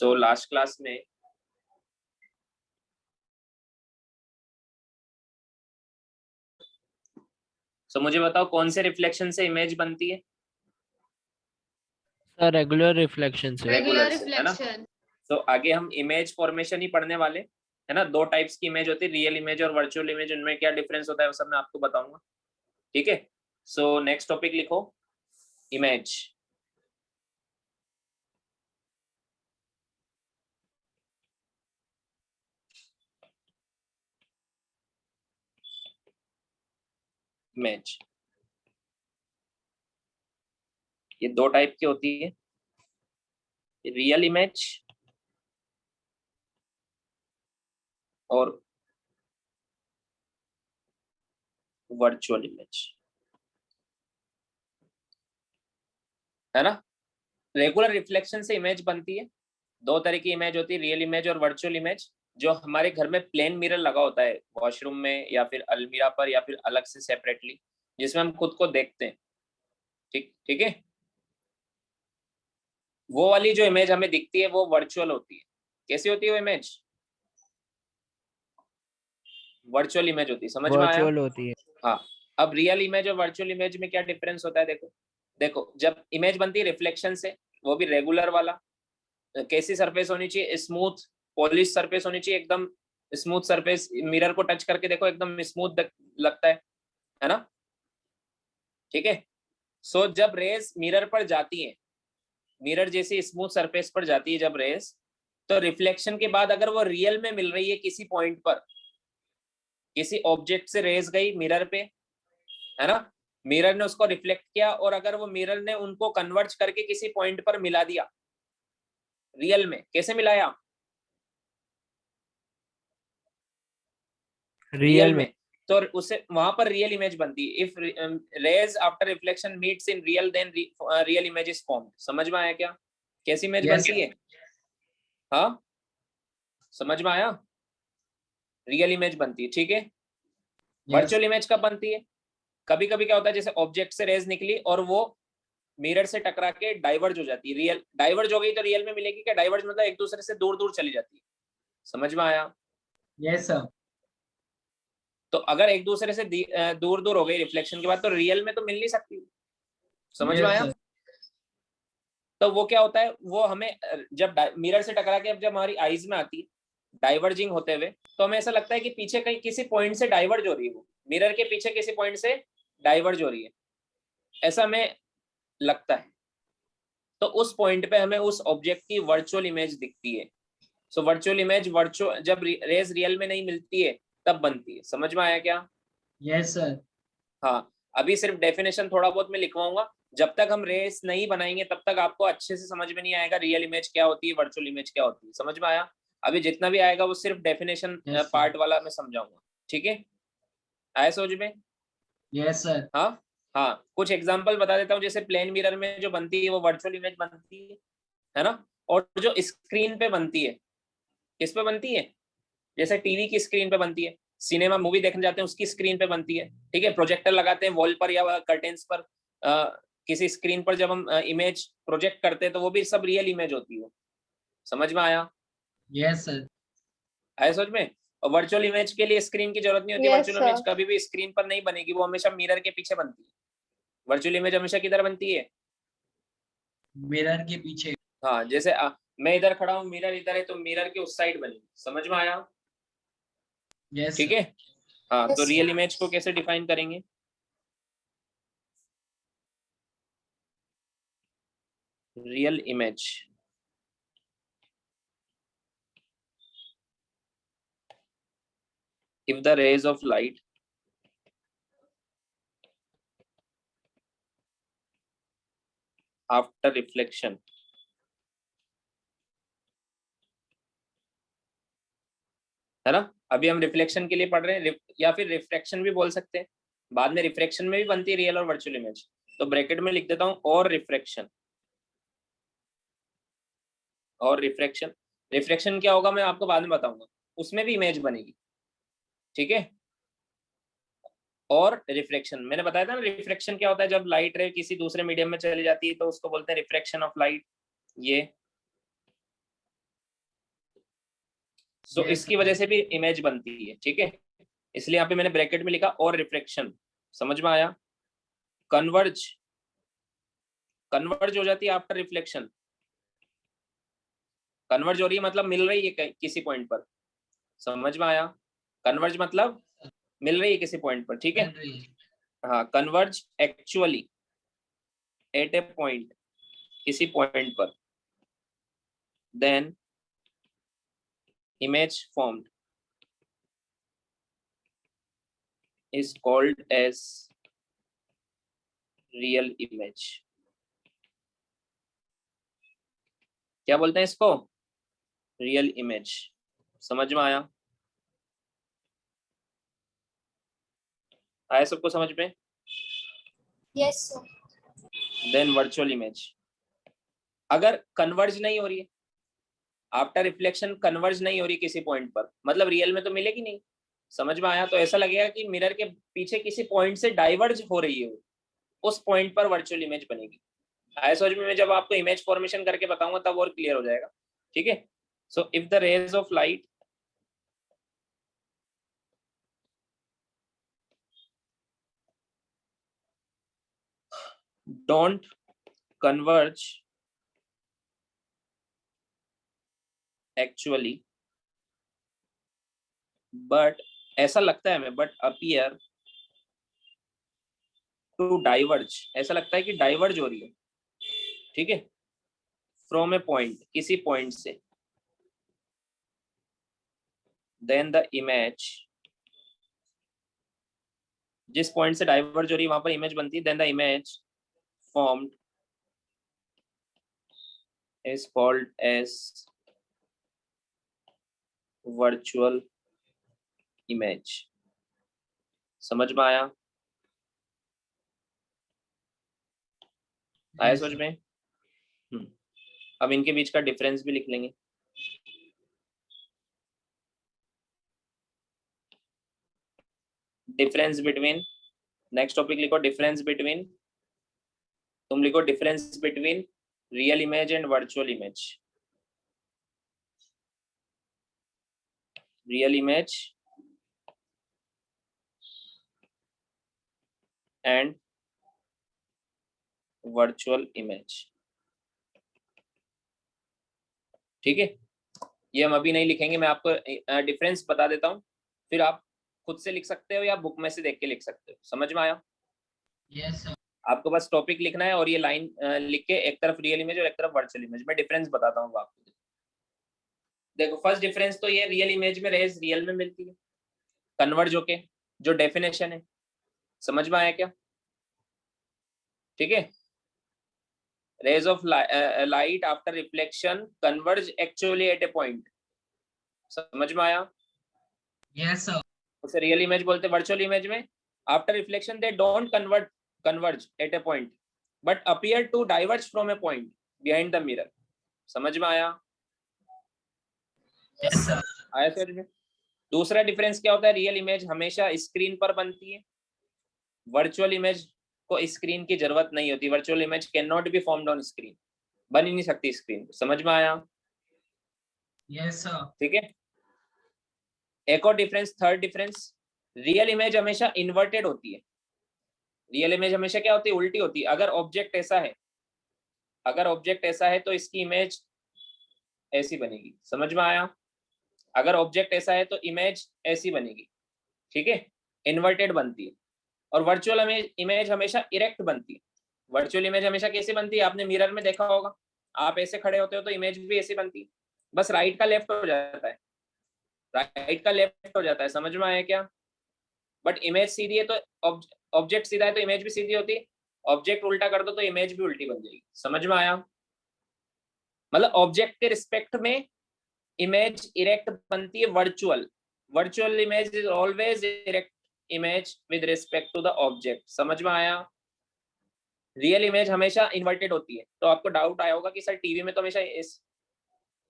So last class में मुझे बताओ कौन से रिफ्लेक्शन से इमेज बनती है? सर रेगुलर रिफ्लेक्शन से। Regular reflection. तो आगे हम इमेज फॉर्मेशन ही पढ़ने वाले, है ना। दो टाइप्स की इमेज होती है, रियल इमेज और वर्चुअल इमेज। उनमें क्या डिफरेंस होता है वो सब मैं आपको बताऊंगा, ठीक है। सो नेक्स्ट टॉपिक लिखो, इमेज। इमेज ये दो टाइप की होती है, रियल इमेज और वर्चुअल इमेज, है ना। रेगुलर रिफ्लेक्शन से इमेज बनती है, दो तरह की इमेज होती है, रियल इमेज और वर्चुअल इमेज। जो हमारे घर में प्लेन मिरर लगा होता है वॉशरूम में या फिर अलमीरा पर या फिर अलग से सेपरेटली, जिसमें हम खुद को देखते हैं, ठीक ठीक है। वो वाली जो इमेज हमें दिखती है वो वर्चुअल होती है। कैसी होती है वो इमेज? वर्चुअल इमेज होती है। समझ में आया? वर्चुअल होती है। हाँ। अब रियल इमेज और वर्चुअल इमेज में क्या डिफरेंस होता है? देखो देखो, जब इमेज बनती है रिफ्लेक्शन से, वो भी रेगुलर वाला, कैसी सरफेस होनी चाहिए? स्मूथ पॉलिश सरफेस होनी चाहिए, एकदम स्मूथ सरफेस। मिरर को टच करके देखो, एकदम स्मूथ लगता है ना, ठीक है। सो जब रेस मिरर पर जाती है, मिरर जैसी स्मूथ सरफेस पर जाती है जब रेस, तो रिफ्लेक्शन के बाद अगर वो रियल में मिल रही है किसी पॉइंट पर, किसी ऑब्जेक्ट से रेस गई मिरर पे, है ना, मिरर ने उसको रिफ्लेक्ट किया और अगर वो मिरर ने उनको कन्वर्ट करके किसी पॉइंट पर मिला दिया रियल में, कैसे मिलाया? रियल में। तो उसे वहां पर रियल इमेज बनती है। If rays after reflection meets in real, then real image is formed. समझ में आया क्या? कैसी इमेज बनती है? हाँ, समझ में आया? रियल इमेज बनती है, ठीक है। वर्चुअल इमेज कब बनती है? कभी कभी क्या होता है, जैसे ऑब्जेक्ट से रेज निकली और वो मिरर से टकरा के डाइवर्ज हो जाती है। रियल डाइवर्ज हो गई तो रियल में मिलेगी क्या? डाइवर्ज मतलब एक दूसरे से दूर दूर चली जाती है। समझ में आया? Yes sir. तो अगर एक दूसरे से दूर दूर हो गई रिफ्लेक्शन के बाद, तो रियल में तो मिल नहीं सकती। समझ में आया? तो वो क्या होता है, वो हमें जब मिरर से टकरा के अब जब हमारी आईज में आती है डाइवर्जिंग होते हुए, तो हमें ऐसा लगता है कि पीछे कहीं किसी पॉइंट से डाइवर्ज हो रही है, वो मिरर के पीछे किसी पॉइंट से डाइवर्ज हो रही है, ऐसा हमें लगता है। तो उस पॉइंट पे हमें उस ऑब्जेक्ट की वर्चुअल इमेज दिखती है। सो वर्चुअल इमेज वर्चुअल जब रेज रियल में नहीं मिलती है तब बनती है। समझ में आया क्या? Yes sir. हाँ, अभी सिर्फ डेफिनेशन थोड़ा बहुत मैं लिखवाऊंगा। जब तक हम रेस नहीं बनाएंगे तब तक आपको अच्छे से समझ में नहीं आएगा रियल इमेज क्या होती है, वर्चुअल इमेज क्या होती है। समझ में आया? अभी जितना भी आएगा वो सिर्फ डेफिनेशन पार्ट वाला मैं समझाऊंगा, ठीक है। आया समझ में? Yes sir. हाँ हाँ, कुछ एग्जांपल बता देता हूँ। जैसे प्लेन मिरर में जो बनती है वो वर्चुअल इमेज बनती है ना। और जो स्क्रीन पे बनती है, किस पे बनती है? जैसे टीवी की स्क्रीन पे बनती है, सिनेमा मूवी देखने जाते हैं उसकी स्क्रीन पे बनती है, ठीक है। प्रोजेक्टर लगाते हैं वॉल पर या कर्टेन्स पर, किसी स्क्रीन पर जब हम इमेज प्रोजेक्ट करते हैं तो वो भी सब रियल इमेज होती है। समझ में आया? Yes sir. आया समझ में? और वर्चुअल इमेज के लिए स्क्रीन की जरूरत नहीं होती। वर्चुअल इमेज कभी भी स्क्रीन पर नहीं बनेगी, वो हमेशा मिरर के पीछे बनती है। वर्चुअल इमेज हमेशा किधर बनती है? मिरर के पीछे। हाँ, जैसे मैं इधर खड़ा हूँ, मिरर इधर है, तो मिरर के उस साइड बनेगी। समझ में आया? यस ठीक है। हाँ, तो रियल इमेज को कैसे डिफाइन करेंगे? Real image, if the rays of light after reflection है ना, अभी हम रिफ्लेक्शन के लिए पढ़ रहे हैं, या फिर रिफ्रैक्शन भी बोल सकते हैं। बाद में रिफ्रैक्शन में भी बनती है रियल और वर्चुअल इमेज। तो ब्रैकेट में लिख देता हूं और रिफ्रैक्शन। और रिफ्रैक्शन, रिफ्रैक्शन क्या होगा मैं आपको बाद में बताऊंगा, उसमें भी इमेज बनेगी, ठीक है। और रिफ्रैक्शन मैंने बताया था ना, रिफ्रैक्शन क्या होता है, जब लाइट रे किसी दूसरे मीडियम में चली जाती है तो उसको बोलते हैं रिफ्रैक्शन ऑफ लाइट। ये सो Yes, इसकी sir. वजह से भी इमेज बनती है, ठीक है। इसलिए यहाँ पे मैंने ब्रैकेट में लिखा और रिफ्लेक्शन। समझ में आया? कन्वर्ज, कन्वर्ज हो जाती है आफ्टर रिफ्लेक्शन। कन्वर्ज हो रही है मतलब मिल रही है किसी पॉइंट पर। समझ में आया? कन्वर्ज मतलब मिल रही है किसी पॉइंट पर, ठीक है। मिल रही है. हाँ, converge actually at a point, किसी पॉइंट पर, then image formed is called as real image। क्या बोलते हैं इसको? Real image. समझ में आया? आया सबको समझ में? Yes, sir. Then virtual image. अगर कन्वर्ज नहीं हो रही है, आफ्टर रिफ्लेक्शन कन्वर्ज नहीं हो रही किसी पॉइंट पर, मतलब रियल में तो मिलेगी नहीं। समझ में आया? तो ऐसा लगेगा कि मिरर के पीछे किसी पॉइंट से डाइवर्ज हो रही है वो, उस पॉइंट पर वर्चुअल इमेज बनेगी। आया समझ में? मैं जब आपको इमेज फॉर्मेशन करके बताऊंगा तब और क्लियर हो जाएगा, ठीक है। So if the rays of light don't converge actually, but ऐसा लगता है हमें, but appear to diverge, ऐसा लगता है कि डाइवर्ज हो रही है, ठीक है, फ्रॉम ए पॉइंट, किसी पॉइंट से, देन द इमेज, जिस पॉइंट से डाइवर्ज हो रही है वहां पर इमेज बनती है, then the image formed is called as virtual image। समझ में आया? आया समझ में? अब इनके बीच का डिफरेंस भी लिख लेंगे। डिफरेंस बिटवीन, नेक्स्ट टॉपिक लिखो डिफरेंस बिटवीन, तुम लिखो difference between real image and virtual image. Real image and virtual image, ठीक है। ये हम अभी नहीं लिखेंगे, मैं आपको डिफरेंस बता देता हूँ, फिर आप खुद से लिख सकते हो या बुक में से देख के लिख सकते हो। समझ में आया? Yes, sir. आपको बस टॉपिक लिखना है और ये लाइन लिख के एक तरफ रियल इमेज और एक तरफ वर्चुअल इमेज। मैं डिफरेंस बताता हूँ आपको। देखो फर्स्ट डिफरेंस तो ये रियल इमेज में रेज रियल में मिलती है कन्वर्ज होके, जो डेफिनेशन है। समझ में आया क्या? ठीक है। Rays of light after reflection converge actually at a point. समझ में आया? Yes, sir. उसे रियल इमेज बोलते हैं। वर्चुअल इमेज में after reflection they don't converge at a point but appear to diverge from a point behind the mirror. समझ में आया? Yes, sir. आया समझ में? दूसरा डिफरेंस क्या होता है? रियल इमेज हमेशा स्क्रीन पर बनती है, वर्चुअल इमेज को स्क्रीन की जरूरत नहीं होती। Virtual image can not be formed on screen, बन ही नहीं सकती स्क्रीन पर। समझ में आया? Yes, sir. ठीक है। एक और difference, third difference, real image हमेशा इन्वर्टेड होती है। रियल इमेज हमेशा क्या होती है? उल्टी होती है। अगर ऑब्जेक्ट ऐसा है, अगर ऑब्जेक्ट ऐसा है तो इसकी इमेज ऐसी बनेगी। समझ में आया? अगर ऑब्जेक्ट ऐसा है तो इमेज ऐसी बनेगी, ठीक है, इन्वर्टेड बनती है। और वर्चुअल इमेज हमेशा इरेक्ट बनती है। वर्चुअल इमेज हमेशा कैसे बनती है? आपने मिरर में देखा होगा, आप ऐसे खड़े होते हो तो इमेज भी ऐसी बनती है, बस राइट का लेफ्ट हो जाता है, राइट का लेफ्ट हो जाता है। समझ में आया क्या? बट इमेज सीधी है तो ऑब्जेक्ट सीधा है तो इमेज भी सीधी होती है, ऑब्जेक्ट उल्टा कर दो तो इमेज भी उल्टी बन जाएगी। समझ में आया? मतलब ऑब्जेक्ट के रिस्पेक्ट में इमेज इरेक्ट बनती है। Virtual image is always erect image with respect to the object. समझ में आया? रियल इमेज हमेशा इन्वर्टेड होती है। तो आपको डाउट आया होगा कि सर टीवी में तो हमेशा इस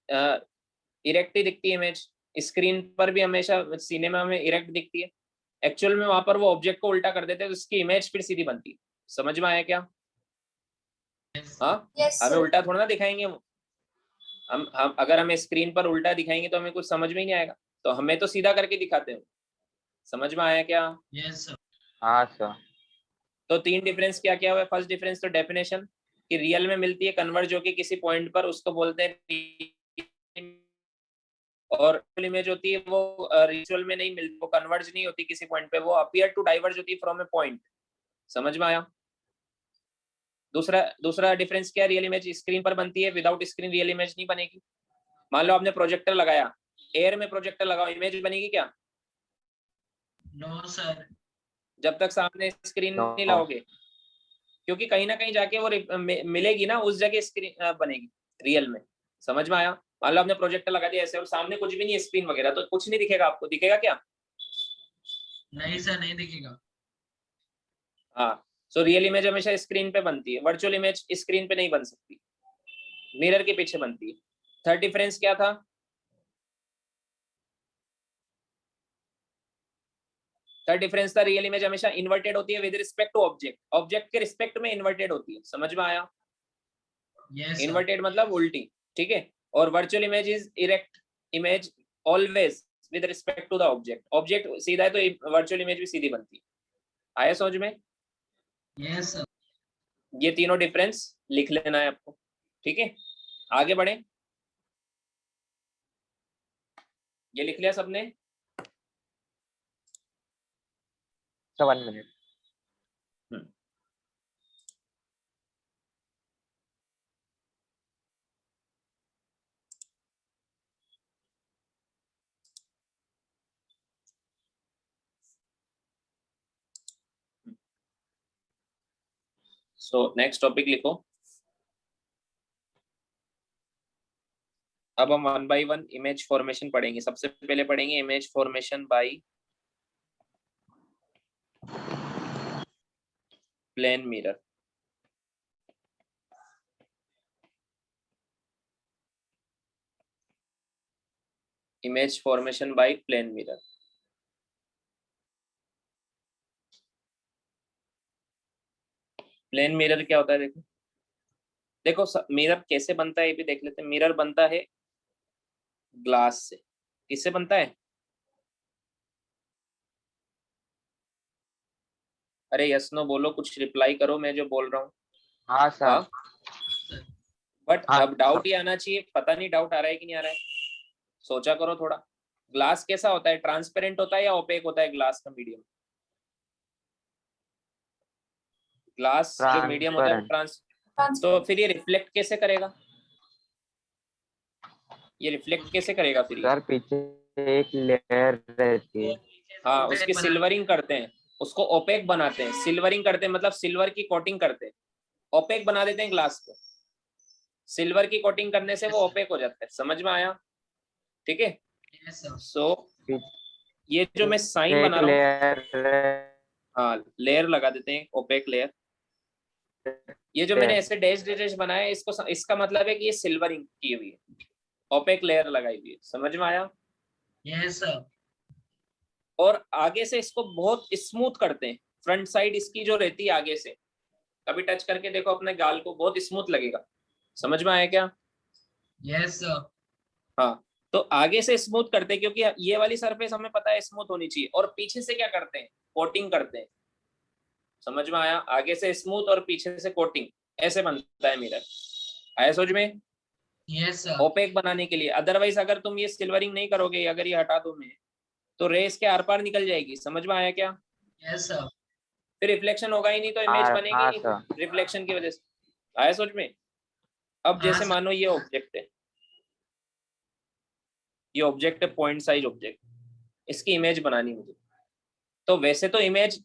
इरेक्ट ही दिखती है इमेज, स्क्रीन पर भी हमेशा सिनेमा में इरेक्ट दिखती है। एक्चुअल में वहां पर वो ऑब्जेक्ट को उल्टा कर देते हैं तो उसकी इमेज फिर सीधी बनती है। समझ में आया क्या? हाँ, Yes, हमें sir. उल्टा थोड़ा ना दिखाएंगे वो, हम अगर हमें स्क्रीन पर उल्टा दिखाएंगे तो हमें कुछ समझ में ही नहीं आएगा, तो हमें तो सीधा करके दिखाते हैं। समझ में आया क्या? Yes, sir. हाँ सर। तो 3 डिफरेंस क्या क्या हुआ है? फर्स्ट डिफरेंस तो डेफिनेशन कि रियल में मिलती है कन्वर्ज होके किसी पॉइंट पर, उसको बोलते हैं। और इमेज होती है वो रिचुअल में नहीं मिलती, वो कन्वर्ज नहीं होती किसी पॉइंट पे, वो अपीयर टू डाइवर्ज होती है फ्रॉम ए पॉइंट। समझ में आया? दूसरा डिफरेंस क्या है? रियल इमेज स्क्रीन पर बनती है, विदाउट स्क्रीन रियल इमेज नहीं बनेगी। मान लो आपने प्रोजेक्टर लगाया, एयर में प्रोजेक्टर लगाओ, इमेज बनेगी क्या? No, sir. जब तक सामने स्क्रीन No. नहीं लाओगे, क्योंकि कहीं ना कहीं जाके वो मिलेगी ना, उस जगह स्क्रीन बनेगी रियल में। समझ में आया? मान लो आपने प्रोजेक्टर लगा दिया ऐसे और सामने कुछ भी नहीं है स्क्रीन वगैरह, तो कुछ नहीं दिखेगा आपको, दिखेगा क्या? नहीं सर, नहीं दिखेगा। हाँ, सो रियल इमेज हमेशा स्क्रीन पे बनती है, वर्चुअल इमेज स्क्रीन पे नहीं बन सकती, मिरर के पीछे बनती है। थर्ड डिफरेंस क्या था? थर्ड डिफरेंस था रियल इमेज हमेशा इन्वर्टेड होती है with respect to object, object के रिस्पेक्ट में इन्वर्टेड होती है। समझ में आया? Yes, sir. इन्वर्टेड मतलब उल्टी, ठीक है। और virtual image is erect image always with respect to the object, object सीधा है तो वर्चुअल इमेज भी सीधी बनती है। आया समझ में? Yes, sir. ये तीनों डिफरेंस लिख लेना है आपको, ठीक है। आगे बढ़े, ये लिख लिया सबने? Sir 1 minute. So next topic लिखो। अब हम 1 बाय 1 इमेज फॉर्मेशन पढ़ेंगे। सबसे पहले पढ़ेंगे image formation by plane mirror. Image formation by plane mirror. Plane mirror क्या होता है? देखो देखो मिरर कैसे बनता है ये भी देख लेते हैं। मिरर बनता है ग्लास से। किससे बनता है? अरे यस नो बोलो, कुछ रिप्लाई करो मैं जो बोल रहा हूँ। हाँ सर। हाँ, बट हाँ, अब डाउट ही आना चाहिए, पता नहीं डाउट आ रहा है कि नहीं आ रहा है, सोचा करो थोड़ा। ग्लास कैसा होता है? ट्रांसपेरेंट होता है या ओपेक होता है ग्लास का मीडियम? ग्लास जो मीडियम होता है ट्रांसपेरेंट। तो फिर ये रिफ्लेक्ट कैसे करेगा? ये रिफ्लेक्ट कैसे करेगा फिर ये? सर पीछे एक लेयर रहती है। हाँ, उसकी सिल्वरिंग करते हैं, उसको ओपेक बनाते हैं। सिल्वरिंग करते हैं मतलब सिल्वर की कोटिंग करते हैं, ओपेक बना देते हैं ग्लास को। सिल्वर की कोटिंग करने से वो ओपेक हो जाता है। समझ में आया? ठीक है। Yes, sir. सो ये जो मैं साइन बना एक रहा हूँ, लेयर। हाँ लेयर लगा देते हैं, ओपेक लेयर। ये जो मैंने ऐसे डैश डैश बनाया है, इसको इसका मतलब है कि ये सिल्वरिंग की हुई है, ओपेक लेयर लगाई हुई है। समझ में आया? Yes, sir. और आगे से इसको बहुत स्मूथ करते हैं। फ्रंट साइड इसकी जो रहती है आगे से, कभी टच करके देखो अपने गाल को, बहुत स्मूथ लगेगा। समझ में आया क्या? Yes, sir. हाँ, तो आगे से स्मूथ करते हैं क्योंकि ये वाली सरफेस हमें पता है स्मूथ होनी चाहिए। और पीछे से क्या करते हैं? कोटिंग करते हैं। समझ में आया? आगे से स्मूथ और पीछे से कोटिंग, ऐसे बनता है मिरर। आया समझ में? Yes, sir. ओपेक बनाने के लिए। अदरवाइज अगर तुम ये सिल्वरिंग नहीं करोगे, अगर ये हटा दो मैं, तो रेस के आर पार निकल जाएगी। समझ में आया क्या? Yes, sir. फिर रिफ्लेक्शन होगा ही नहीं, तो इमेज बनेगी हाँ नहीं सर। रिफ्लेक्शन की वजह से। आया समझ में? अब जैसे हाँ, मानो ये ऑब्जेक्ट है, ये ऑब्जेक्ट है पॉइंट साइज ऑब्जेक्ट, इसकी इमेज बनानी मुझे। तो वैसे तो इमेज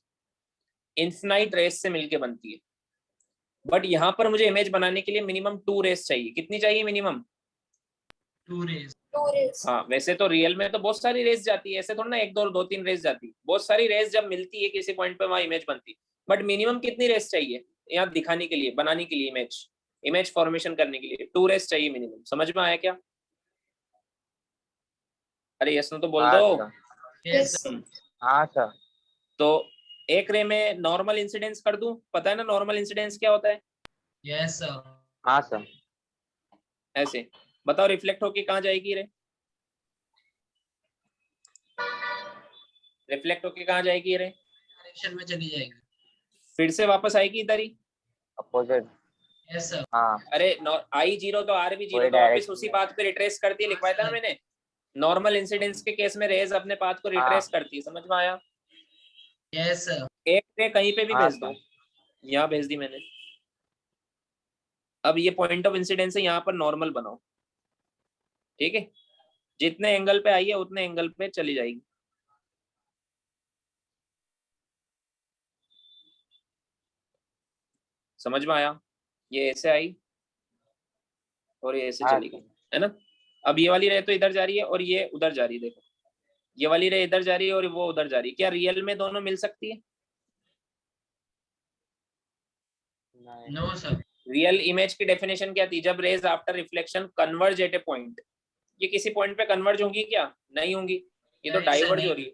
इन्फिनाइट रेस से मिलके बनती है, बट यहाँ पर मुझे इमेज बनाने के लिए मिनिमम 2 रेस चाहिए। कितनी चाहिए मिनिमम? 2 rays. 2 rays. हाँ, वैसे तो रियल में तो बहुत सारी रेस जाती है, ऐसे थोड़ा ना 1 2 3 रेस जाती है। बहुत सारी रेस जब मिलती है किसी पॉइंट पे वहां इमेज बनती है। बट मिनिमम कितनी रेस चाहिए यहाँ दिखाने के लिए, बनाने के लिए, इमेज फॉर्मेशन करने के लिए? 2 रेस चाहिए मिनिमम। समझ में आया क्या? अरे यस नो तो बोल हाँ दो। सर। Yes, sir. हाँ सर। तो एक रे में नॉर्मल इंसिडेंस कर दूं? पता है ना नॉर्मल इंसिडेंस क्या होता है? Yes, sir. हाँ सर। ऐसे बताओ रिफ्लेक्ट होके कहाँ जाएगी रे? रिफ्लेक्ट होके कहाँ जाएगी रे? डायरेक्शन में चली जाएगी। फिर से वापस आएगी इधर ही। अपोजिट। Yes sir. हाँ अरे आई जीरो तो आर भी जीरो, वही तो वापस direction उसी में। पाथ पे रिट्रेस करती है, लिखवाया था ना मैंने। नॉर्मल इंसिडेंस के केस में रेज अपने पाथ को रिट्रेस करती है, समझ में आया? Yes sir. एक रे कहीं पे भी हाँ भेज दो, यहाँ भेज दी मैंने। अब ये पॉइंट ऑफ इंसिडेंस है, यहाँ पर नॉर्मल बनाओ, ठीक है? जितने एंगल पे आई है उतने एंगल पे चली जाएगी। समझ में आया? ये ऐसे आई और ये ऐसे हाँ चली गई, है ना? अब ये वाली रे तो इधर जा रही है और ये उधर जा रही है। देखो ये वाली रे इधर जा रही है और वो उधर जा रही है। क्या रियल में दोनों मिल सकती है? नहीं। No sir. रियल इमेज की डेफिनेशन क्या थी? जब rays after reflection converge at a point. ये किसी पॉइंट पे कन्वर्ज होंगी क्या? नहीं होंगी, ये तो नहीं, sir, डाइवर्ज नहीं। हो रही है,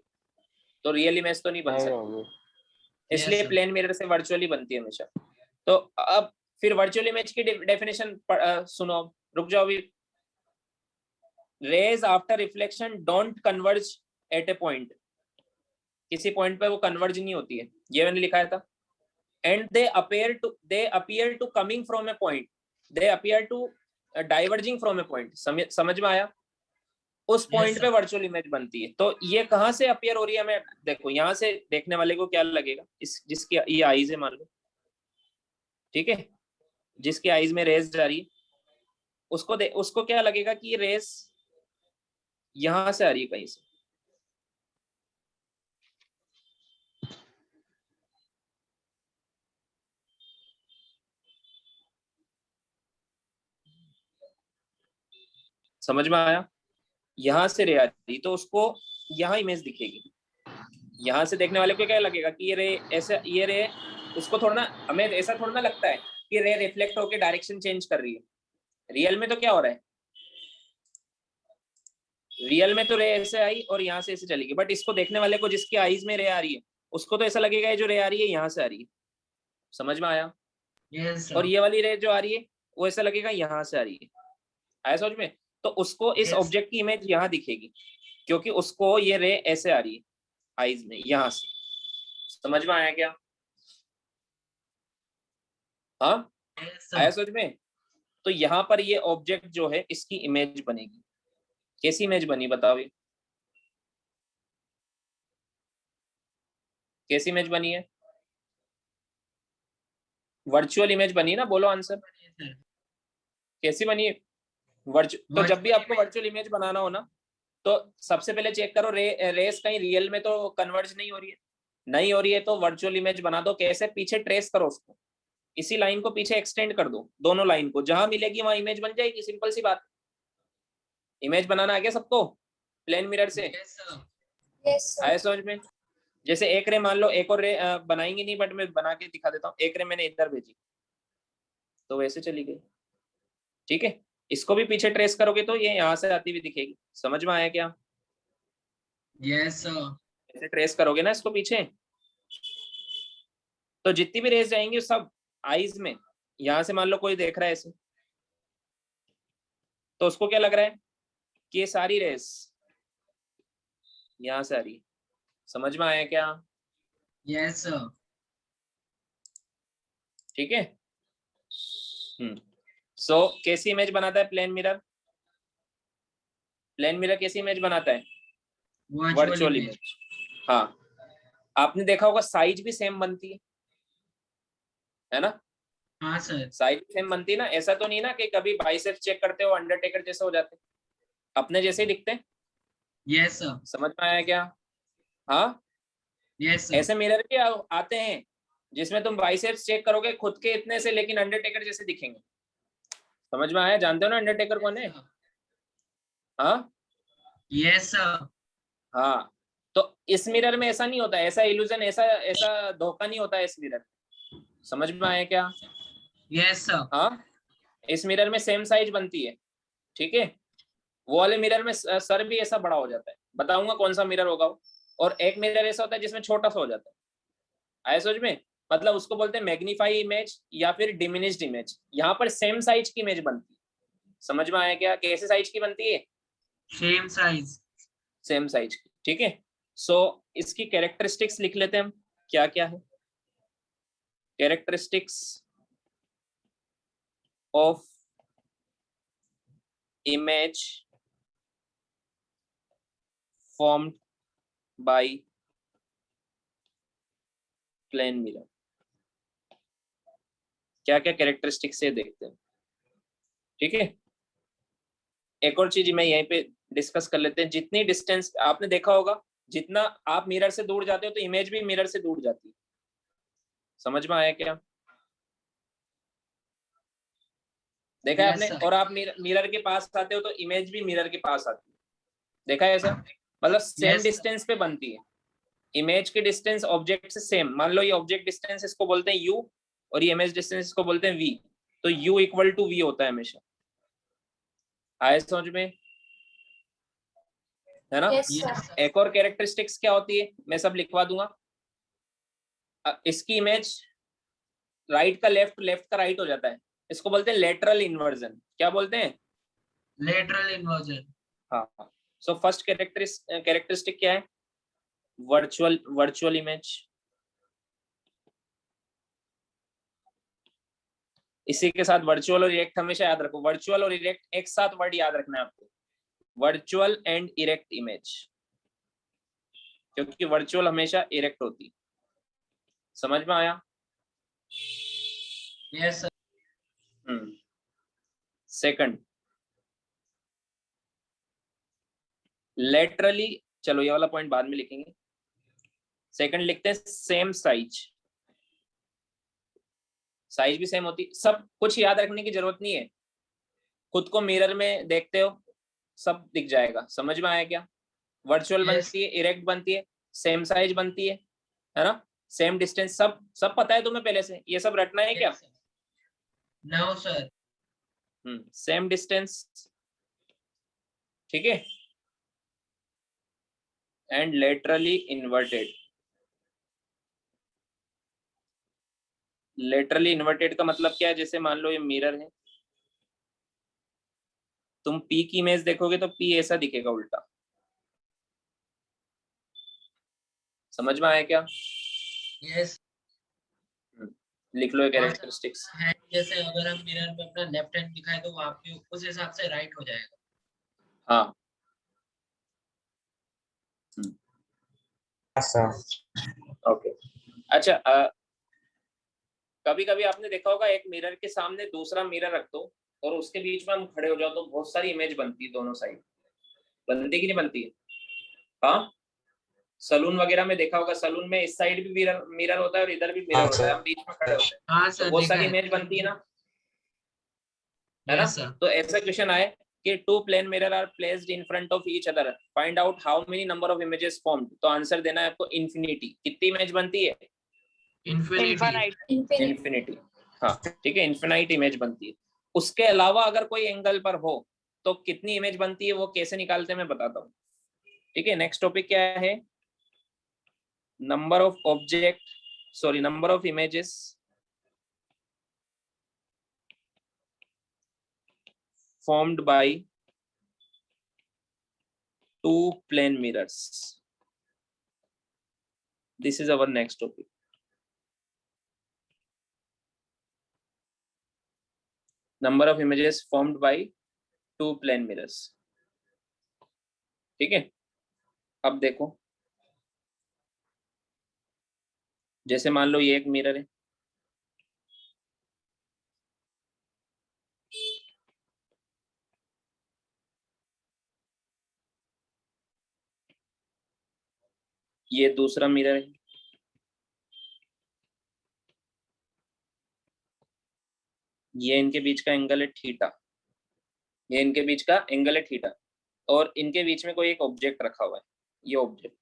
तो रियल इमेज तो नहीं बन नहीं सकती। होगी। इसलिए sir. प्लेन मिरर से वर्चुअली बनती है हमेशा। तो अब फिर वर्चुअल इमेज की डेफिनेशन सुनो, रुक जाओ अभी। Raise after reflection don't converge at a point. किसी पॉइंट पे वो कन्वर्ज नहीं होती है, ये मैंने लिखाया था। And they appear to coming from a point, they appear to diverging from a point. समझ में आया? उस पॉइंट पे sir. वर्चुअल इमेज बनती है। तो ये कहाँ से अपीयर हो रही है? मैं देखो यहाँ से देखने वाले को क्या लगेगा, इस जिसकी ये आईज है मान लो, ठीक है, जिसकी आईज में रेस जा रही है, उसको क्या लगेगा कि ये रेस यहां से आ रही है कहीं से। समझ में आया? यहां से रे आ रही तो उसको यहाँ इमेज दिखेगी। यहाँ से देखने वाले को क्या लगेगा कि ये रे ऐसे, ये रे उसको थोड़ा ना, हमें ऐसा थोड़ा ना लगता है कि रे रिफ्लेक्ट होकर डायरेक्शन चेंज कर रही है। रियल में तो क्या हो रहा है? रियल में तो रे ऐसे आई और यहाँ से ऐसे चलेगी, बट इसको देखने वाले को जिसकी आईज में रे आ रही है उसको तो ऐसा लगेगा ये जो रे आ रही है यहाँ से आ रही है। समझ में आया? Yes sir. और ये वाली रे जो आ रही है वो ऐसा लगेगा यहाँ से आ रही है। आया समझ में? तो उसको इस Yes. ऑब्जेक्ट की इमेज यहाँ दिखेगी, क्योंकि उसको ये रे ऐसे आ रही है आईज में यहाँ से। समझ में आया क्या? हाँ Yes, आया sir. समझ में? तो यहाँ पर ये ऑब्जेक्ट जो है इसकी इमेज बनेगी। कैसी इमेज बनी बताओ? ये कैसी इमेज बनी है? वर्चुअल इमेज बनी ना, बोलो आंसर। Sir. कैसी बनी है? तो जब भी आपको वर्चुअल इमेज बनाना हो ना, तो सबसे पहले चेक करो रेस कहीं रियल में तो कन्वर्ज नहीं हो रही है। नहीं हो रही है तो वर्चुअल इमेज बना दो। कैसे? पीछे ट्रेस करो उसको, इसी लाइन को पीछे एक्सटेंड कर दो, दोनों लाइन को, जहां मिलेगी वहां इमेज बन जाएगी। सिंपल सी बात। इमेज बनाना आ गया सबको प्लेन मिरर से? Yes, sir. Yes, sir. आया समझ में? जैसे एक रे मान लो, एक और रे बनाएंगे नहीं, बट मैं बना के दिखा देता हूँ। एक रे मैंने इधर भेजी तो वैसे चली गई, ठीक है। इसको भी पीछे ट्रेस करोगे तो ये यहाँ से आती हुई दिखेगी। समझ में आया क्या? Yes, sir. ऐसे ट्रेस करोगे ना इसको पीछे, तो जितनी भी रेस जाएंगी सब आईज में। यहाँ से मान लो कोई देख रहा है ऐसे, तो उसको क्या लग रहा है कि ये सारी रेस यहाँ से आ रही है। समझ में आया क्या? Yes, sir. ठीक है। सो कैसी इमेज बनाता है प्लेन मिरर? प्लेन मिरर कैसी इमेज बनाता है? Virtual image. हाँ, आपने देखा होगा साइज भी सेम बनती है ना? हाँ सर। साइज सेम बनती है ना। ऐसा तो नहीं ना कि कभी बाइसेप्स चेक करते हो अंडरटेकर जैसे हो जाते, अपने जैसे ही दिखते हैं। Yes sir. समझ में आया क्या? हाँ, यस सर। ऐसे मिरर भी आते हैं जिसमें तुम बाइसेप्स चेक करोगे खुद के इतने से, लेकिन अंडरटेकर जैसे दिखेंगे। समझ में आया? जानते हो ना अंडरटेकर कौन है? हाँ यस सर। हाँ। तो इस मिरर में ऐसा नहीं होता, ऐसा इल्यूजन, ऐसा ऐसा धोखा नहीं होता इस मिरर। समझ में आया क्या? Yes sir. हाँ, इस मिरर में सेम साइज बनती है, ठीक है। वो वाले मिरर में सर भी ऐसा बड़ा हो जाता है। बताऊंगा कौन सा मिरर होगा वो। और एक मिरर ऐसा होता है जिसमें छोटा सा हो जाता है। आया समझ में? मतलब उसको बोलते हैं मैग्नीफाई इमेज या फिर डिमिनिश्ड इमेज। यहाँ पर सेम साइज की इमेज बनती है, समझ में आया क्या? कैसे साइज की बनती है? Same size. सेम साइज की, ठीक है। सो इसकी कैरेक्टरिस्टिक्स लिख लेते हैं हम, क्या क्या है characteristics of image formed by plane mirror. क्या क्या कैरेक्टरिस्टिक्स है देखते हैं, ठीक है। एक और चीज मैं यहीं पे डिस्कस कर लेते हैं। जितनी डिस्टेंस आपने देखा होगा, जितना आप मिरर से दूर जाते हो तो इमेज भी मिरर से दूर जाती है। समझ में आया क्या? देखा है Yes, आपने? sir. और आप मिरर के पास आते हो तो इमेज भी मिरर के पास आती है। देखा है ऐसा? मतलब सेम Yes, sir. डिस्टेंस पे बनती है। इमेज की डिस्टेंस ऑब्जेक्ट से सेम, मान लो ये ऑब्जेक्ट डिस्टेंस इसको बोलते हैं u और ये इमेज डिस्टेंस इसको बोलते हैं v, तो u इक्वल टू v होता है हमेशा। आए समझ में? है ना? Yes, Yes, sir. sir. एक और कैरेक्टरिस्टिक्स क्या होती है, मैं सब लिखवा दूंगा। इसकी इमेज राइट का लेफ्ट, लेफ्ट का राइट हो जाता है, इसको बोलते हैं लेटरल इन्वर्जन। क्या बोलते हैं? Lateral inversion. हाँ। सो फर्स्ट कैरेक्टरिस्टिक क्या है? Virtual image. इसी के साथ वर्चुअल और इरेक्ट हमेशा याद रखो। वर्चुअल और इरेक्ट एक साथ वर्ड याद रखना है आपको, वर्चुअल एंड इरेक्ट इमेज, क्योंकि वर्चुअल हमेशा इरेक्ट होती। समझ में आया? Yes, sir. सेकंड, लेटरली, चलो ये वाला पॉइंट बाद में लिखेंगे। सेकंड लिखते हैं सेम साइज। साइज भी सेम होती, सब कुछ याद रखने की जरूरत नहीं है। खुद को मिरर में देखते हो, सब दिख जाएगा। समझ में आया क्या? Virtual Yes. बनती है, इरेक्ट बनती है, सेम साइज बनती है ना? सेम डिस्टेंस, सब सब पता है तुम्हें पहले से, ये सब रटना है क्या? Yes, sir. No, sir. Same distance, ठीक है। And laterally inverted. Laterally inverted का मतलब क्या है? जैसे मान लो ये मिरर है, तुम P की इमेज देखोगे तो P ऐसा दिखेगा उल्टा। समझ में आया क्या? Yes. लिख लो कैरेक्टरिस्टिक्स। है जैसे अगर हम मिरर में अपना लेफ्ट हैंड दिखाए तो वहां पे उस हिसाब से राइट हो जाएगा। हाँ। ओके। अच्छा, कभी कभी आपने देखा होगा एक मिरर के सामने दूसरा मिरर रख दो और उसके बीच में हम खड़े हो जाओ तो बहुत सारी इमेज बनती है दोनों साइड। बनती कि नहीं बनती है? हाँ, सलून वगैरह में देखा होगा, सलून में इस साइड भी मिरर मिरर होता है और इधर भी मिरर होता है, हम बीच में खड़े होते हैं हाँ तो सर, बहुत देखा सारी है। इमेज बनती है ना, है ना? Yes, sir. तो ऐसा क्वेश्चन आए कि two plane mirror are placed in front of each other, find out how many number of images formed. तो आंसर देना है आपको इन्फिनिटी। कितनी इमेज बनती है? Infinity. Infinity. इन्फिनिटी। हाँ ठीक है, इन्फिनाइट इमेज बनती है। उसके अलावा अगर कोई एंगल पर हो तो कितनी इमेज बनती है, वो कैसे निकालते हैं मैं बताता हूँ। ठीक है, नेक्स्ट टॉपिक क्या है? Number of object, sorry number of images formed by two plane mirrors. This is our next topic. Number of images formed by two plane mirrors. ठीक है, अब देखो, जैसे मान लो ये एक मिरर है, ये दूसरा मिरर है, ये इनके बीच का एंगल है थीटा, ये इनके बीच का एंगल है थीटा, और इनके बीच में कोई एक ऑब्जेक्ट रखा हुआ है, ये ऑब्जेक्ट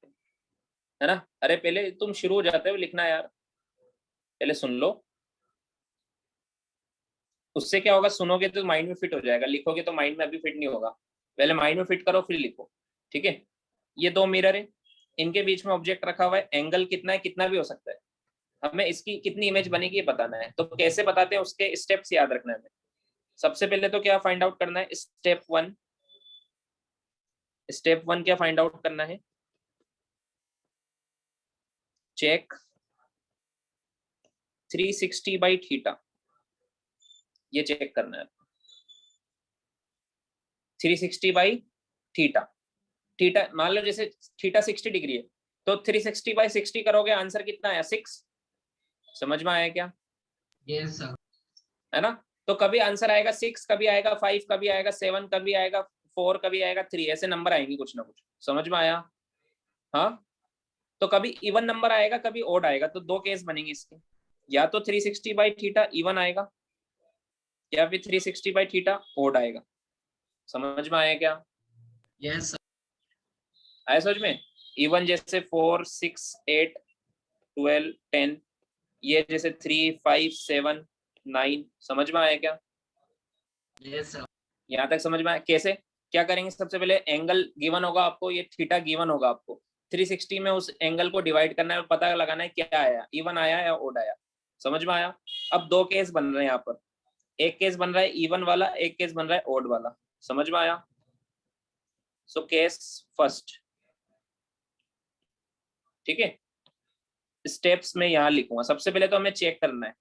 है ना? अरे पहले तुम शुरू हो जाते हो लिखना यार, पहले सुन लो, उससे क्या होगा, सुनोगे तो माइंड में फिट हो जाएगा, लिखोगे तो माइंड में अभी फिट नहीं होगा। पहले माइंड में फिट करो फिर लिखो, ठीक है। ये दो मिरर है, इनके बीच में ऑब्जेक्ट रखा हुआ है, एंगल कितना है, कितना भी हो सकता है, हमें इसकी कितनी इमेज बनेगी ये बताना है। तो कैसे बताते हैं, उसके स्टेप्स याद रखना है। सबसे पहले तो क्या फाइंड आउट करना है, स्टेप वन क्या फाइंड आउट करना है, चेक 360 बाई थीटा, ये चेक करना है 360 बाई थीटा। थीटा मान लो जैसे थीटा 60 डिग्री है तो 360 बाई 60 करोगे, आंसर कितना आया 6। समझ में आया क्या? Yes sir. है ना? तो कभी आंसर आएगा 6, कभी आएगा 5, कभी आएगा 7, कभी आएगा 4, कभी आएगा 3, ऐसे नंबर आएंगे कुछ ना कुछ। समझ में आया? हाँ, तो कभी इवन नंबर आएगा, कभी ओड आएगा, तो दो केस बनेंगे इसके, या तो 360 बाई थीटा इवन आएगा या फिर 360 बाई थीटा ओड आएगा। समझ में आया क्या? Yes sir. आया समझ में? इवन जैसे 4, 6, 8, 12, 10, ये जैसे 3, 5, 7, 9। समझ में आया क्या? Yes sir. यहाँ तक समझ में आया? कैसे क्या करेंगे? सबसे पहले एंगल गिवन होगा आपको, ये थीटा गिवन होगा आपको, 360 में उस एंगल को डिवाइड करना है और पता लगाना है क्या आया, इवन आया या ओड आया। समझ में आया? अब दो केस बन रहे हैं यहाँ पर, एक केस बन रहा है इवन वाला, एक केस बन रहा है ओड वाला। समझ में आया? सो केस फर्स्ट, ठीक है, स्टेप्स में यहाँ लिखूंगा। सबसे पहले तो हमें चेक करना है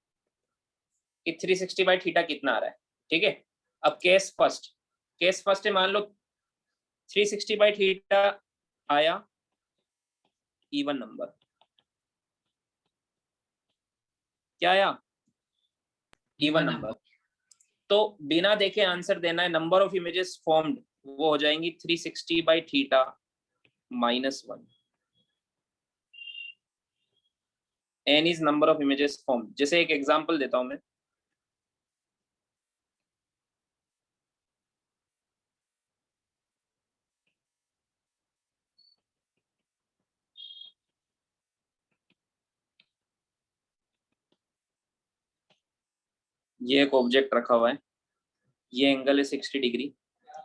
कि 360 बाई थीटा कितना आ रहा है, ठीक है। अब केस फर्स्ट है, मान लो 360 बाई थीटा आया इवन नंबर, क्या आया? Even number. तो बिना देखे आंसर देना है, नंबर ऑफ इमेजेस फॉर्म्ड वो हो जाएंगी 360 by theta -1, n is number of images formed. जैसे एक एग्जांपल देता हूं मैं, ये एक ऑब्जेक्ट रखा हुआ है, ये एंगल है 60 डिग्री,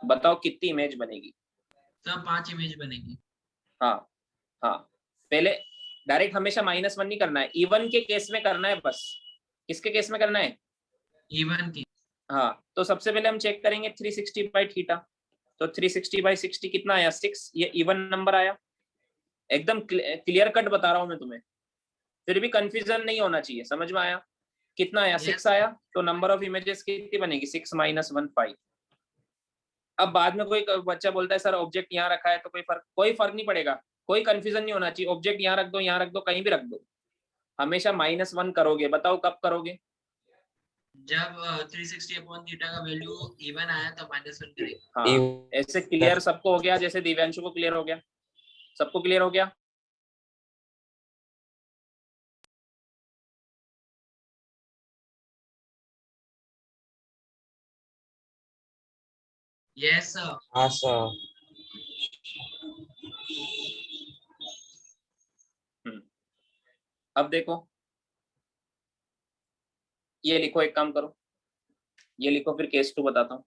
बताओ कितनी इमेज बनेगी? सर 5 इमेज बनेगी। हाँ हाँ, पहले डायरेक्ट हमेशा -1 नहीं करना है, इवन के केस में करना है बस। किसके केस में करना है? इवन की। हाँ, तो सबसे पहले हम चेक करेंगे 360 बाई थीटा, तो 360 बाई 60 कितना आया? 6। ये इवन नंबर आया, एकदम क्लियर कट बता रहा हूं मैं तुम्हें, फिर भी कंफ्यूजन नहीं होना चाहिए। समझ में आया? कितना आया? 6 आया, तो नंबर ऑफ इमेजेस कितनी बनेगी? 6 - 1 5। अब बाद में कोई बच्चा बोलता है सर ऑब्जेक्ट यहाँ रखा है, तो कोई फर्क नहीं पड़ेगा, कोई कंफ्यूजन नहीं होना चाहिए। ऑब्जेक्ट यहाँ रख दो, यहाँ रख दो, कहीं भी रख दो, हमेशा -1 करोगे। बताओ कब करोगे? जब 360 अपॉन थीटा का वैल्यू इवन आया तब -1 करेंगे। हाँ, ऐसे क्लियर सबको हो गया? जैसे दिव्यांशु को क्लियर हो गया, सबको क्लियर हो गया? Yes sir. हाँ सर। अब देखो, ये लिखो, एक काम करो, ये लिखो, फिर केस 2 बताता हूँ।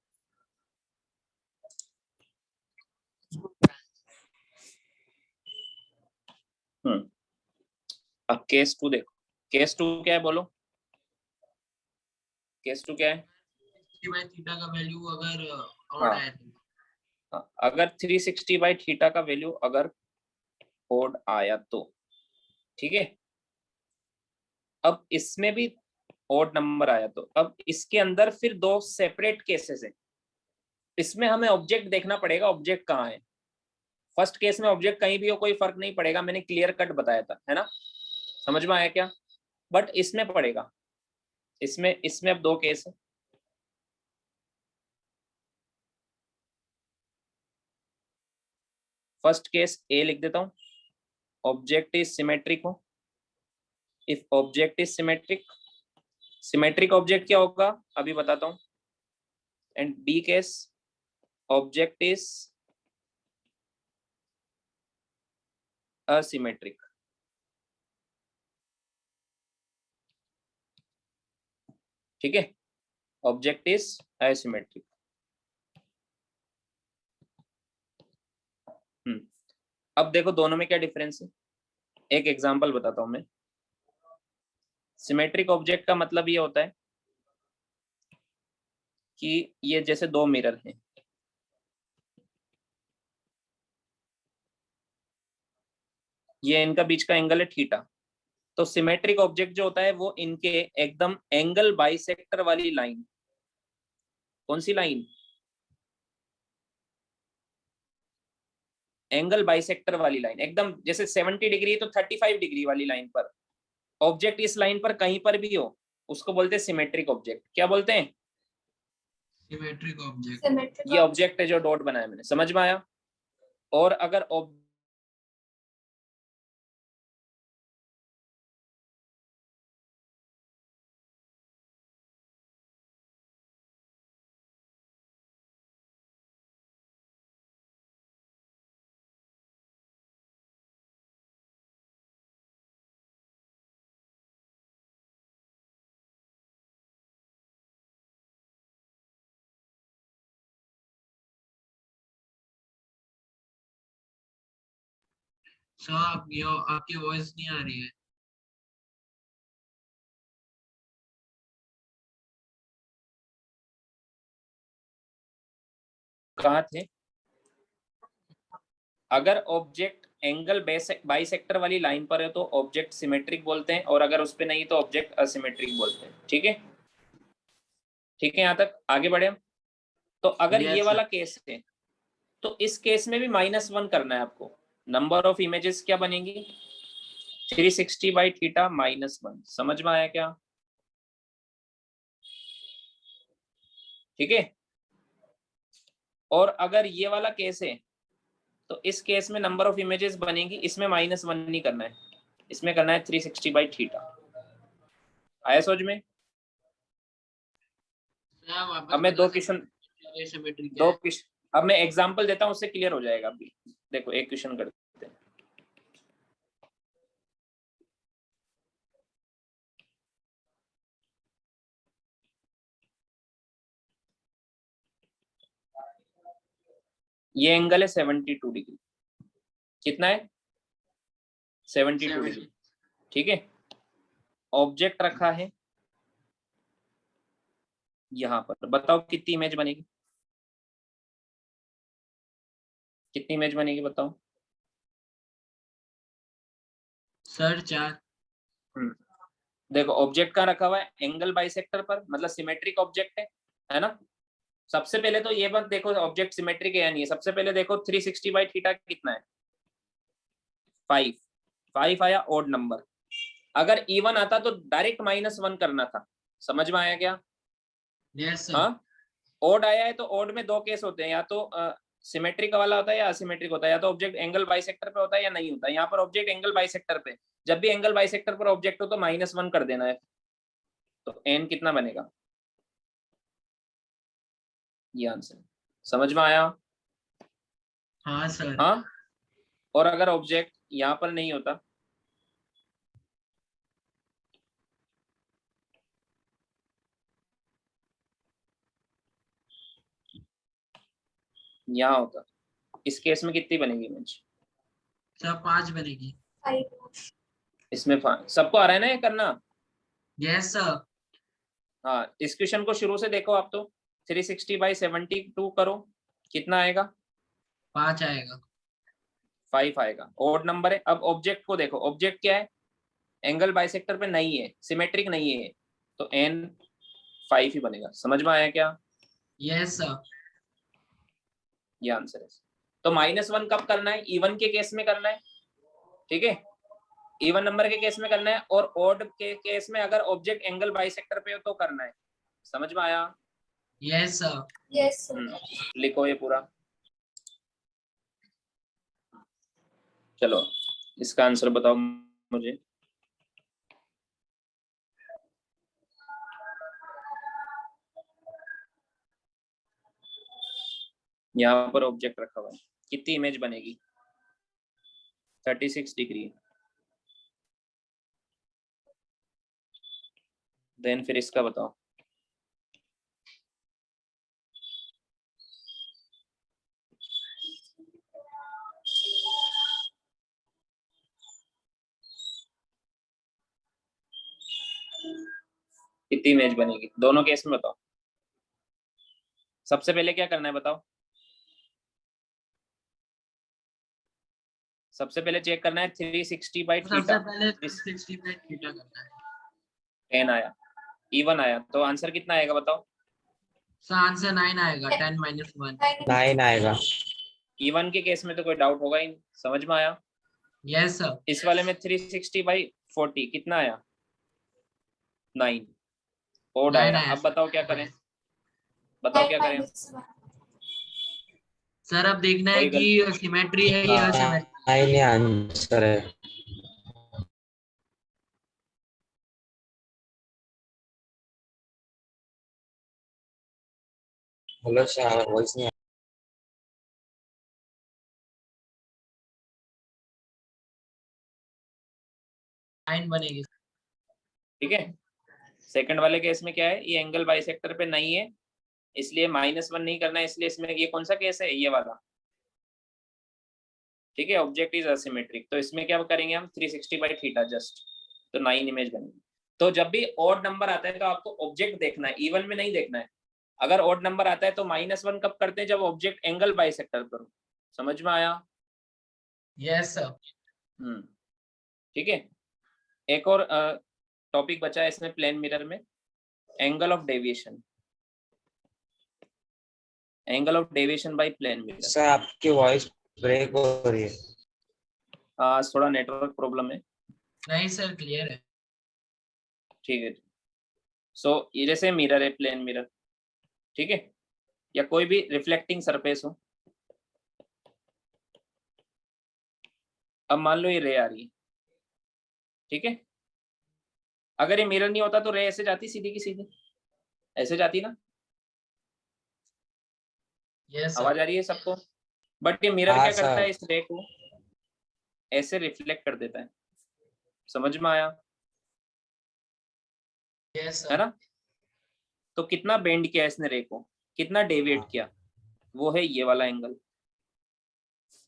अब केस 2 देखो, केस 2 क्या है बोलो? केस 2 क्या है? थीटा का वैल्यू अगर हाँ। ऑड आए तो अगर 360 बाई थीटा का वैल्यू अगर ओड आया तो, ठीक है। अब इसमें भी ओड नंबर आया तो, अब इसके अंदर फिर दो सेपरेट केसेस है। इसमें हमें ऑब्जेक्ट देखना पड़ेगा, ऑब्जेक्ट कहाँ है। फर्स्ट केस में ऑब्जेक्ट कहीं भी हो कोई फर्क नहीं पड़ेगा, मैंने क्लियर कट बताया था, है ना? समझ में आया क्या? बट इसमें पड़ेगा, इसमें अब दो केस है। फर्स्ट केस ए लिख देता हूं, ऑब्जेक्ट इज सिमेट्रिक हो। If object is symmetric object क्या होगा अभी बताता हूं। And b case, object is asymmetric. ठीक है, ऑब्जेक्ट इज असिमेट्रिक। अब देखो दोनों में क्या डिफरेंस है, एक एग्जांपल बताता हूं मैं। सिमेट्रिक ऑब्जेक्ट का मतलब ये होता है कि ये जैसे दो मिरर हैं, ये इनका बीच का एंगल है थीटा, तो सिमेट्रिक ऑब्जेक्ट जो होता है वो इनके एकदम एंगल बाइसेक्टर वाली लाइन, कौन सी लाइन, एंगल बाइसेक्टर वाली लाइन, एकदम जैसे 70 डिग्री तो 35 डिग्री वाली लाइन पर ऑब्जेक्ट इस लाइन पर कहीं पर भी हो, उसको बोलते हैं सिमेट्रिक ऑब्जेक्ट। क्या बोलते हैं? Symmetric object. Symmetric ये ऑब्जेक्ट है जो डॉट बनाया मैंने, समझ में आया? और अगर सर आपकी वॉइस नहीं आ रही है। कहाँ थे? अगर ऑब्जेक्ट एंगल बाइसेक्टर वाली लाइन पर है तो ऑब्जेक्ट सिमेट्रिक बोलते हैं, और अगर उस पे नहीं तो ऑब्जेक्ट असिमेट्रिक बोलते हैं। ठीक है, ठीक है, यहाँ तक आगे बढ़े हम। तो अगर ये Yes, वाला केस है तो इस केस में भी -1 करना है आपको। नंबर ऑफ इमेजेस क्या बनेगी? 360 बाई थीटा -1। समझ में आया क्या? ठीक है। और अगर ये वाला केस है तो इस केस में नंबर ऑफ इमेजेस बनेगी, इसमें -1 नहीं करना है, इसमें करना है 360 बाई थीटा। आया समझ में? सर वापस अब मैं बता दो सकते क्वेश्चन हैं ये सिमेट्रिक क्या है? अब मैं एग्जांपल देता हूँ, उससे क्लियर हो जाएगा। अभी देखो एक क्वेश्चन करते हैं। ये एंगल है 72 डिग्री। कितना है? 72 डिग्री। ठीक है। ऑब्जेक्ट रखा है यहाँ पर, बताओ कितनी इमेज बनेगी? कितनी इमेज बनेगी बताओ? सर 4। देखो ऑब्जेक्ट कहाँ रखा हुआ है? एंगल बाइसेक्टर पर, मतलब सिमेट्रिक ऑब्जेक्ट है ना? सबसे पहले तो ये बात देखो ऑब्जेक्ट सिमेट्रिक है या नहीं है। सबसे पहले देखो 360 बाई थीटा कितना है? 5। 5 आया ओड नंबर। अगर इवन आता तो डायरेक्ट -1 करना था। समझ में आया क्या? Yes sir. हाँ, ओड आया है तो ओड में दो केस होते हैं, या तो सिमेट्रिक वाला होता है या असिमेट्रिक होता है, या तो ऑब्जेक्ट एंगल बाइसेक्टर पे होता है या नहीं होता है। यहाँ पर ऑब्जेक्ट एंगल बाइसेक्टर पे, जब भी एंगल बाइसेक्टर पर ऑब्जेक्ट हो तो -1 कर देना है। तो एन कितना बनेगा? ये आंसर। समझ में आया? हाँ सर। हाँ। और अगर ऑब्जेक्ट यहाँ पर नहीं होता, यहाँ होता, इस केस में कितनी बनेगी इमेज? सर 5 बनेगी। 5. इसमें सबको आ रहा है ना ये करना? Yes sir. हाँ, इस क्वेश्चन को शुरू से देखो आप तो। 360 बाई 72 करो, कितना आएगा? 5 आएगा। 5 आएगा। ओड नंबर है। अब ऑब्जेक्ट को देखो, ऑब्जेक्ट क्या है? एंगल बाइसेक्टर पे नहीं है, सिमेट्रिक नहीं है, तो एन 5 ही बनेगा। समझ में आया क्या? Yes sir. ये आंसर है। तो -1 कब करना है? इवन के केस में करना है। ठीक है, इवन नंबर के केस में करना है, और ओड के केस में अगर ऑब्जेक्ट एंगल बाइसेक्टर पे हो तो करना है। समझ में आया? Yes sir. Yes, sir. लिखो ये पूरा। चलो इसका आंसर बताओ मुझे। यहाँ पर ऑब्जेक्ट रखा हुआ है, कितनी इमेज बनेगी? 36 डिग्री। देन फिर इसका बताओ। कितनी इमेज बनेगी दोनों केस में बताओ। सबसे पहले क्या करना है बताओ? सबसे पहले चेक करना है 360 बाई सबसे थीटा, पहले 360 पे थीटा करना है। 10 आया, इवन आया, तो आंसर कितना आएगा बताओ? सो आंसर 9 आएगा, 10 माइनस 1। 9 आएगा। इवन के केस में तो कोई डाउट होगा ही नहीं, समझ में आया? Yes sir. इस वाले में 360 बाई 40 कितना आया? 9 ओड 9 आया। आया अब बताओ क्या करें, बताओ क्या करें? सर अब देखना है कोई कि सिमेट्री है या असिमेट्री। 9 ही आंसर है। हेलो सर, वॉइस नहीं 9 बनेगी। ठीक है। सेकंड वाले केस में क्या है, ये एंगल बाइसेक्टर पे नहीं है, इसलिए -1 नहीं करना है, इसलिए इसमें ये कौन सा केस है, ये वाला। ठीक है, ऑब्जेक्ट इज असिमेट्रिक, तो इसमें क्या करेंगे हम 360 बाई थीटा जस्ट, तो 9 इमेज बनेगी। तो जब भी ऑड नंबर आता है तो आपको ऑब्जेक्ट देखना है, इवन में नहीं देखना है। अगर ऑड नंबर आता है तो -1 कब करते हैं, जब ऑब्जेक्ट एंगल बाइसेक्टर पर हो। समझ में आया? Yes sir. ठीक है। एक और टॉपिक बचा है इसमें प्लेन मिरर में, angle of deviation, angle of deviation by plane mirror. Sir, आपकी वॉइस ब्रेक हो रही है। आज थोड़ा नेटवर्क प्रॉब्लम है। नहीं सर, क्लियर है। ठीक है। सो ये जैसे मिरर है, प्लेन मिरर, ठीक है, या कोई भी रिफ्लेक्टिंग सरफेस हो। अब मान लो ये रे आ रही है, ठीक है। अगर ये मिरर नहीं होता तो रे ऐसे जाती सीधी की सीधी, ऐसे जाती ना। Yes sir. आवाज आ रही है सबको? बट ये मिरर हाँ क्या करता सर। है, इस रे को ऐसे रिफ्लेक्ट कर देता है। समझ में आया? यस है सर। ना? तो कितना बेंड किया इसने रे को, कितना डेविएट किया, वो है ये वाला एंगल।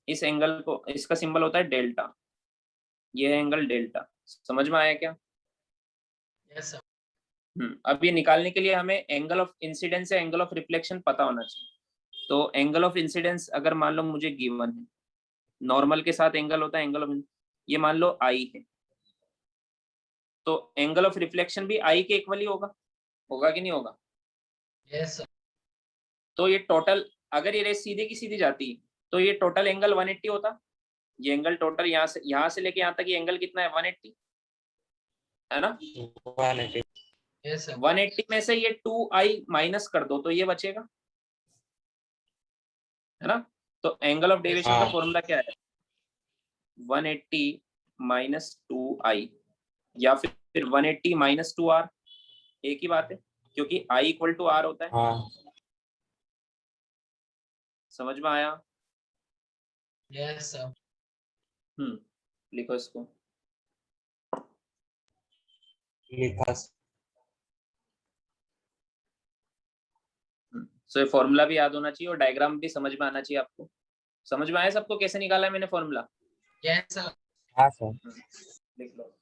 इस एंगल को, इसका सिंबल होता है डेल्टा, ये है एंगल डेल्टा। समझ में आया क्या? Yes sir. अब ये निकालने के लिए हमें एंगल ऑफ इंसिडेंस या एंगल ऑफ रिफ्लेक्शन पता होना चाहिए। तो एंगल ऑफ इंसिडेंस अगर मान लो मुझे गिवन है, नॉर्मल के साथ एंगल होता है एंगल ऑफ, ये मान लो आई है, तो एंगल ऑफ रिफ्लेक्शन भी आई के इक्वली होगा, होगा कि नहीं होगा? Yes sir. तो ये टोटल, अगर ये रेस सीधे की सीधी जाती तो ये टोटल एंगल 180 होता। ये एंगल टोटल यहाँ से लेके यहाँ तक ये एंगल कितना है, 180, है ना? 180। Yes sir. 180 में से ये 2i माइनस कर दो तो ये बचेगा, है ना? तो एंगल ऑफ डेविएशन का हाँ। फॉर्मूला क्या है, 180 माइनस 2i, या फिर 180 माइनस 2r, एक ही बात है, क्योंकि i इक्वल टू r होता है। हाँ। समझ में आया? Yes sir. लिखो इसको। लिखा। सो ये फॉर्मूला भी याद होना चाहिए और डायग्राम भी समझ में आना चाहिए आपको। समझ में आया सबको कैसे निकाला है मैंने फॉर्मूला? Yes sir. हाँ सर। लिख लो।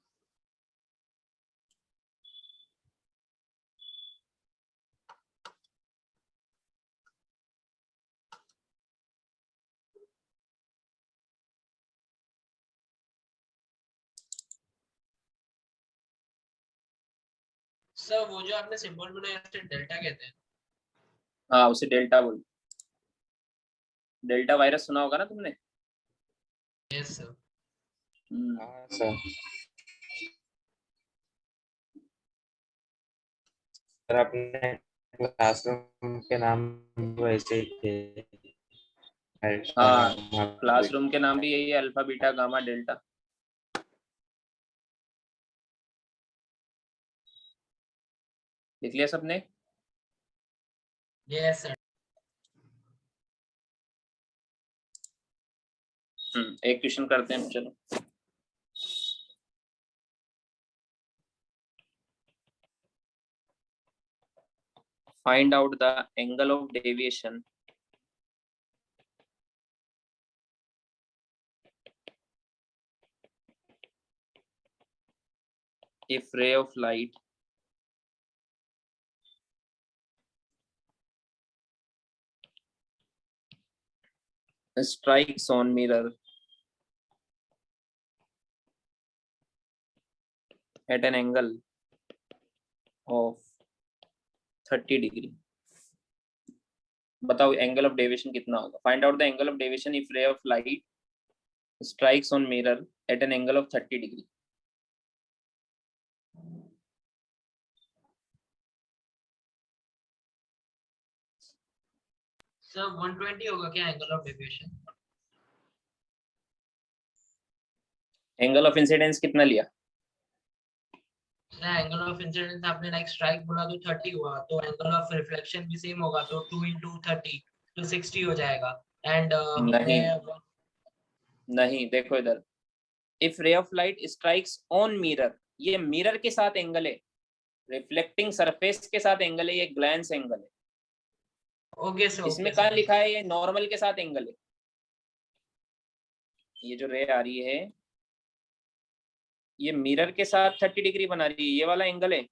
सर वो जो आपने सिंबल बनाया उसे डेल्टा कहते हैं। हाँ, उसे डेल्टा बोल, डेल्टा वायरस सुना होगा ना तुमने? Yes sir. हाँ सर। सर, अपने क्लासरूम के नाम वैसे ही थे। हाँ, क्लासरूम के नाम भी यही है, अल्फा बीटा गामा डेल्टा। लिख लिया सबने? Yes sir. एक क्वेश्चन करते हैं, चलो। Find out the angle of deviation if ray of light strikes on mirror at an angle of 30 degree. बताओ एंगल ऑफ डेविएशन कितना होगा. Find out the angle of deviation if ray of light strikes on mirror at an angle of 30 degree. Sir 120 होगा क्या angle of deviation? Angle of incidence कितना लिया? Angle of incidence आपने like strike बोला तो 30 हुआ, तो एंगल ऑफ रिफ्लेक्शन भी सेम होगा, तो 2 into 30 तो 60 हो जाएगा. एंड नहीं, देखो इधर, if ray of light strikes on mirror, ये मिरर के साथ एंगल है, रिफ्लेक्टिंग सरफेस के साथ एंगल है, ये ग्लैंस एंगल है. Okay sir. इसमें कहाँ लिखा है ये नॉर्मल के साथ एंगल है? ये जो रे आ रही है ये मिरर के साथ 30 डिग्री बना रही है, ये वाला एंगल है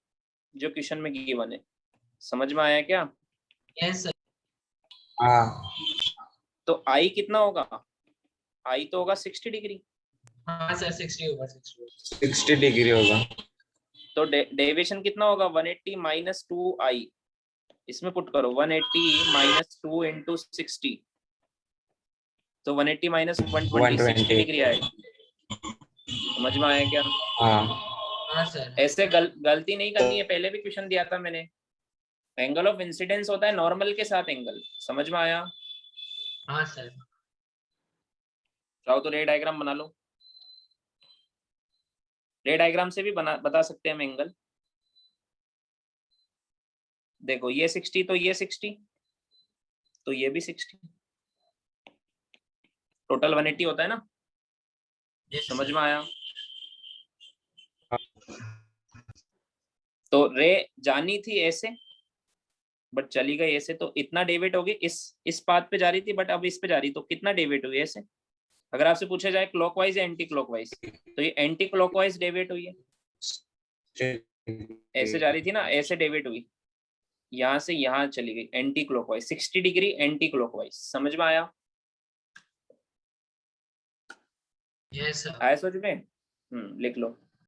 जो क्वेश्चन में गिवन है. समझ में आया क्या? Yes sir. हाँ तो आई कितना होगा? आई तो होगा 60 डिग्री. हाँ सर 60 होगा. 60 डिग्री होगा. तो डेविएशन कितना होगा? 180 माइनस 2i. इसमें पुट करो 180 माइनस 2 इंटू 60, तो 180 माइनस 120 डिग्री आएगा. समझ में आया क्या? हाँ सर. ऐसे गलती नहीं करनी है, पहले भी क्वेश्चन दिया था मैंने. एंगल ऑफ इंसिडेंस होता है नॉर्मल के साथ एंगल. समझ में आया? हाँ सर. चाहो तो रे डायग्राम बना लो. रे डायग्राम से भी बता सकते हैं हम एंगल. देखो ये 60 तो ये 60 तो ये भी 60, टोटल 180 होता है ना. समझ में आया? तो रे जानी थी ऐसे बट चली गई ऐसे, तो इतना डेविएट होगी. इस पाथ पे जा रही थी बट अब इस पे जा रही, तो कितना डेविएट हुई ऐसे? अगर आपसे पूछा जाए क्लॉकवाइज या एंटी क्लॉकवाइज, तो ये एंटी क्लॉकवाइज डेविएट हुई है. ऐसे जा रही थी ना, ऐसे डेविएट हुई, यहाँ से यहाँ चली गई anti clockwise, 60 degree anti clockwise. समझ में आया? Yes sir. आया सोच में? लिख लो.